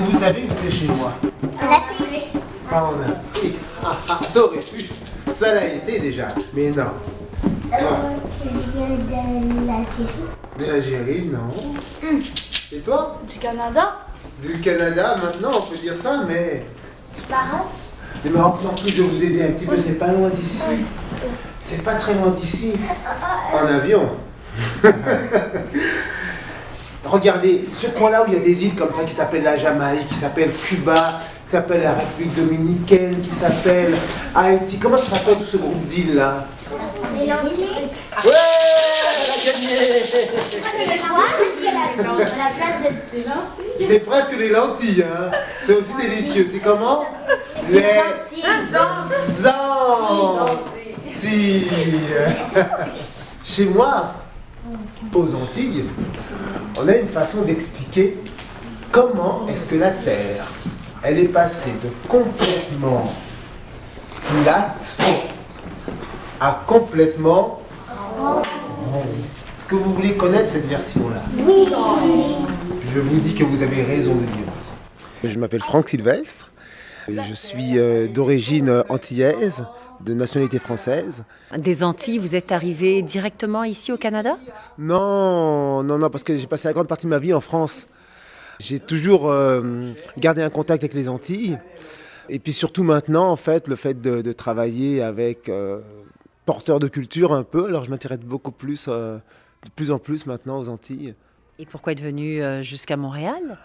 que vous savez où c'est chez moi? En Afrique. Pas en Afrique. Ça aurait pu. Ça l'a été déjà. Mais non. Tu viens de l'Algérie. De l'Algérie, non. Et toi? Du Canada? Du Canada, maintenant, on peut dire ça, mais... Du Maroc. Le Maroc, non plus, je vais vous aider un petit peu, c'est pas loin d'ici. C'est pas très loin d'ici. En avion. Regardez, ce coin-là où il y a des îles comme ça qui s'appellent la Jamaïque, qui s'appelle Cuba, qui s'appelle la République dominicaine, qui s'appelle Haïti. Comment ça s'appelle tout ce groupe d'îles là? Les Antilles. Ouais, elle a gagné. C'est quoi? La place de lentilles. C'est presque les lentilles, hein. C'est aussi délicieux. C'est comment? Les Antilles. Chez moi, aux Antilles, on a une façon d'expliquer comment est-ce que la Terre, elle est passée de complètement plate à complètement ronde. Est-ce que vous voulez connaître cette version-là? Oui. Je vous dis que vous avez raison de dire. Je m'appelle Franck Sylvestre. Je suis d'origine antillaise, de nationalité française. Des Antilles, vous êtes arrivé directement ici au Canada? Non, parce que j'ai passé la grande partie de ma vie en France. J'ai toujours gardé un contact avec les Antilles. Et puis surtout maintenant, en fait, le fait de travailler avec porteurs de culture un peu, alors je m'intéresse beaucoup plus, de plus en plus maintenant aux Antilles. Et pourquoi être venu jusqu'à Montréal?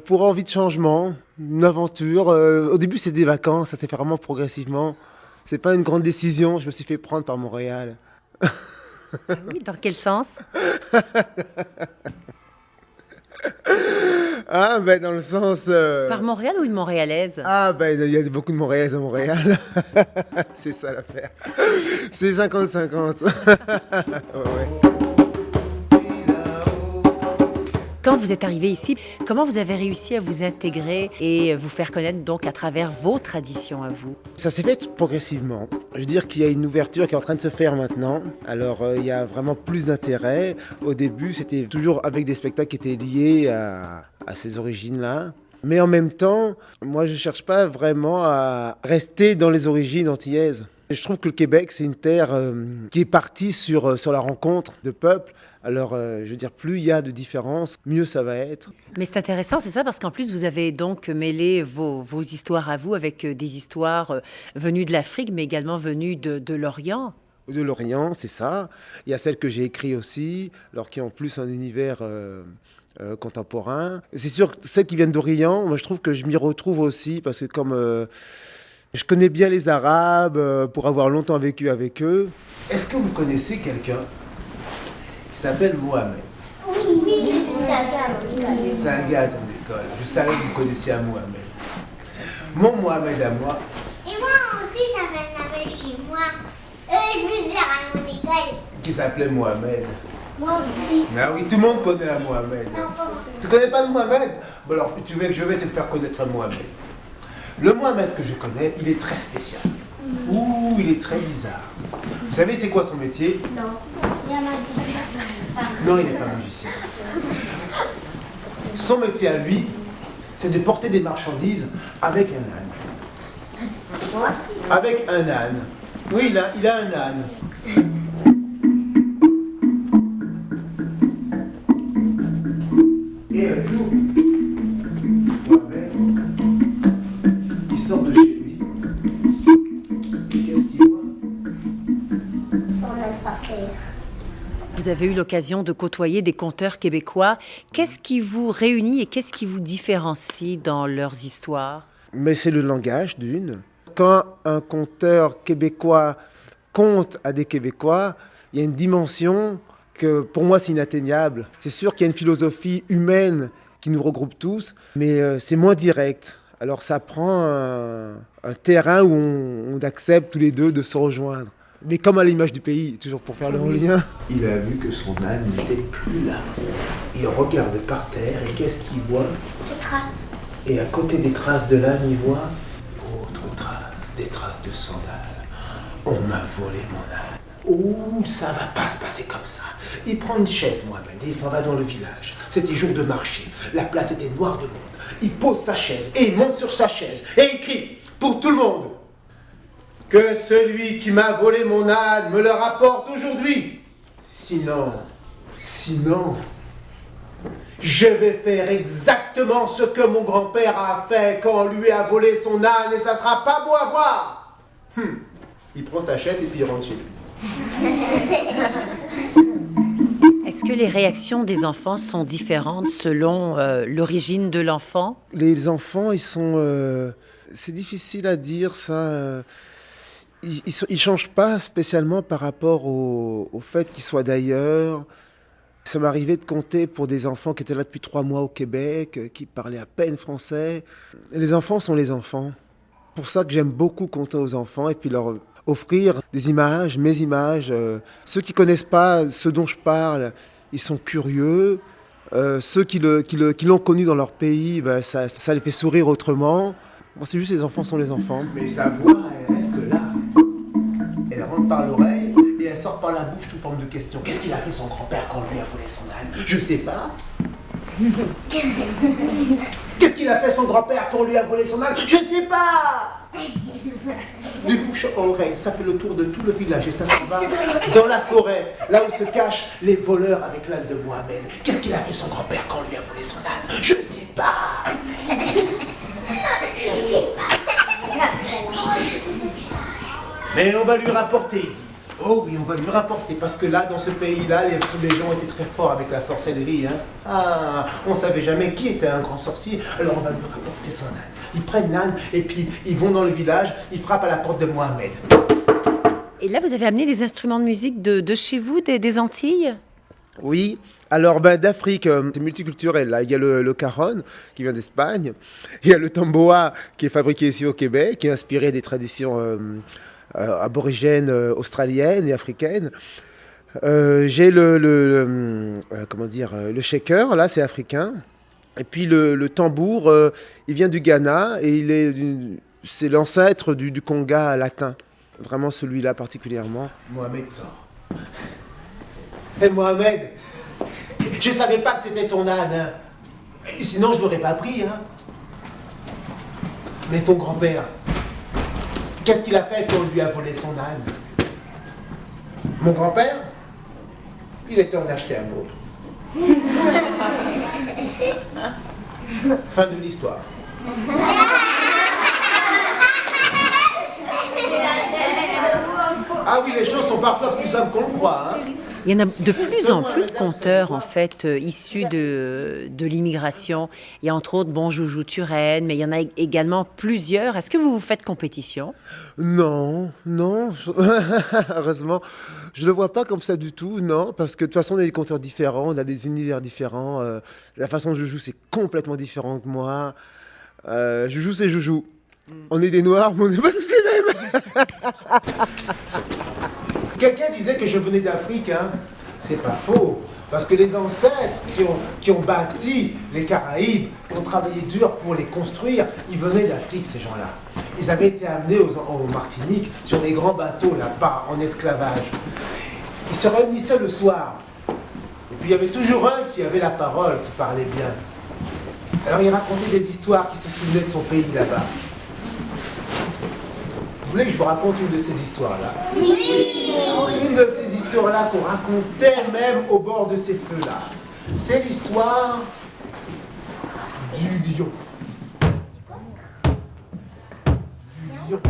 Pour envie de changement, une aventure. Au début, c'est des vacances, ça s'est fait vraiment progressivement. C'est pas une grande décision, je me suis fait prendre par Montréal. Oui, dans quel sens? Dans le sens... Par Montréal ou une Montréalaise? Il y a beaucoup de Montréalaises à Montréal. C'est ça l'affaire. C'est 50-50. Ouais. Quand vous êtes arrivé ici, comment vous avez réussi à vous intégrer et vous faire connaître donc à travers vos traditions à vous? Ça s'est fait progressivement. Je veux dire qu'il y a une ouverture qui est en train de se faire maintenant. Alors il y a vraiment plus d'intérêt. Au début, c'était toujours avec des spectacles qui étaient liés à ces origines-là. Mais en même temps, moi je ne cherche pas vraiment à rester dans les origines antillaises. Je trouve que le Québec, c'est une terre qui est partie sur la rencontre de peuples. Alors, je veux dire, plus il y a de différences, mieux ça va être. Mais c'est intéressant, c'est ça, parce qu'en plus, vous avez donc mêlé vos histoires à vous avec des histoires venues de l'Afrique, mais également venues de l'Orient. De l'Orient, c'est ça. Il y a celles que j'ai écrites aussi, alors qui ont plus un univers contemporain. C'est sûr que celles qui viennent d'Orient, moi je trouve que je m'y retrouve aussi, parce que comme je connais bien les Arabes, pour avoir longtemps vécu avec eux. Est-ce que vous connaissez quelqu'un qui s'appelle Mohamed? Oui, c'est un gars à mon école. C'est un gars à ton école. Je savais que vous connaissiez un Mohamed. Mon Mohamed à moi. Et moi aussi, j'avais un ami chez moi. Je veux dire à mon école. Qui s'appelait Mohamed. Moi aussi. Ah oui, tout le monde connaît un Mohamed. Non, pas moi. Tu connais pas le Mohamed? Bon alors, tu veux que je vais te faire connaître un Mohamed. Le Mohamed que je connais, il est très spécial. Ouh, il est très bizarre. Vous savez c'est quoi son métier? Non. Il y a magicien. Non, il n'est pas magicien. Son métier à lui, c'est de porter des marchandises avec un âne. Quoi? Avec un âne. Oui, il a un âne. Et un jour, Mohamed, il sort de chez lui. Et qu'est-ce qu'il voit? Son âne par terre. Vous avez eu l'occasion de côtoyer des conteurs québécois. Qu'est-ce qui vous réunit et qu'est-ce qui vous différencie dans leurs histoires? Mais c'est le langage d'une. Quand un conteur québécois conte à des Québécois, il y a une dimension que pour moi c'est inatteignable. C'est sûr qu'il y a une philosophie humaine qui nous regroupe tous, mais c'est moins direct. Alors ça prend un terrain où on accepte tous les deux de se rejoindre. Mais comme à l'image du pays, toujours pour faire le lien. Il a vu que son âne n'était plus là. Il regarde par terre et qu'est-ce qu'il voit? Ses traces. Et à côté des traces de l'âne, il voit autres traces, des traces de sandales. On m'a volé mon âne. Oh, ça va pas se passer comme ça. Il prend une chaise, Mohamed, et il s'en va dans le village. C'était jour de marché. La place était noire de monde. Il pose sa chaise et il monte sur sa chaise et il crie pour tout le monde que celui qui m'a volé mon âne me le rapporte aujourd'hui. Sinon, je vais faire exactement ce que mon grand-père a fait quand on lui a volé son âne et ça sera pas beau à voir. Il prend sa chaise et puis il rentre chez lui. Est-ce que les réactions des enfants sont différentes selon l'origine de l'enfant? Les enfants, ils sont... c'est difficile à dire ça. Ils changent pas spécialement par rapport au fait qu'ils soient d'ailleurs. Ça m'arrivait de compter pour des enfants qui étaient là depuis 3 mois au Québec, qui parlaient à peine français. Les enfants sont les enfants. C'est pour ça que j'aime beaucoup compter aux enfants et puis leur offrir des images, mes images. Ceux qui connaissent pas ce dont je parle, ils sont curieux. Ceux qui l'ont connu dans leur pays, ben, ça les fait sourire autrement. Bon, c'est juste les enfants sont les enfants. Mais sa voix, elle reste là. Elle rentre par l'oreille et elle sort par la bouche sous forme de question. Qu'est-ce qu'il a fait son grand-père quand lui a volé son âne? Je sais pas. Qu'est-ce qu'il a fait son grand-père quand lui a volé son âne? Je sais pas. Du bouche à oreille, ça fait le tour de tout le village et ça s'en va dans la forêt, là où se cachent les voleurs avec l'âne de Mohamed. Qu'est-ce qu'il a fait son grand-père quand lui a volé son âne? Je sais pas. Mais on va lui rapporter, ils disent. Oh oui, on va lui rapporter, parce que là, dans ce pays-là, les gens étaient très forts avec la sorcellerie. Hein. Ah, on savait jamais qui était un grand sorcier, alors on va lui rapporter son âne. Ils prennent l'âne et puis ils vont dans le village, ils frappent à la porte de Mohamed. Et là, vous avez amené des instruments de musique de chez vous, des Antilles? Oui, alors d'Afrique, c'est multiculturel. Là. Il y a le cajon qui vient d'Espagne, il y a le tamboa qui est fabriqué ici au Québec, qui est inspiré des traditions aborigènes australiennes et africaines. J'ai le shaker, là c'est africain. Et puis le tambour, il vient du Ghana et c'est l'ancêtre du conga latin. Vraiment celui-là particulièrement. Mohamed sort. Hé Mohamed, je savais pas que c'était ton âne. Hein. Et sinon je l'aurais pas pris. Hein. Mais ton grand-père, qu'est-ce qu'il a fait quand on lui a volé son âne? Mon grand-père, il était en acheter un autre. Fin de l'histoire. Ah oui, les choses sont parfois plus simples qu'on le croit. Hein. Il y en a de plus en plus de conteurs, en fait, issus de l'immigration. Il y a entre autres Joujou Turenne, mais il y en a également plusieurs. Est-ce que vous vous faites compétition? Non. Heureusement, je ne le vois pas comme ça du tout, non. Parce que de toute façon, on a des conteurs différents, on a des univers différents. La façon dont je joue, c'est complètement différent que moi. Joujou, c'est Joujou. On est des Noirs, mais on n'est pas tous les mêmes. Quelqu'un disait que je venais d'Afrique, hein. C'est pas faux. Parce que les ancêtres qui ont bâti les Caraïbes, qui ont travaillé dur pour les construire, ils venaient d'Afrique, ces gens-là. Ils avaient été amenés en Martinique sur des grands bateaux là-bas, en esclavage. Ils se réunissaient le soir. Et puis il y avait toujours un qui avait la parole, qui parlait bien. Alors il racontait des histoires qui se souvenaient de son pays là-bas. Vous voulez que je vous raconte une de ces histoires-là? Oui. Une de ces histoires-là qu'on racontait même au bord de ces feux-là. C'est l'histoire du lion. Du lion.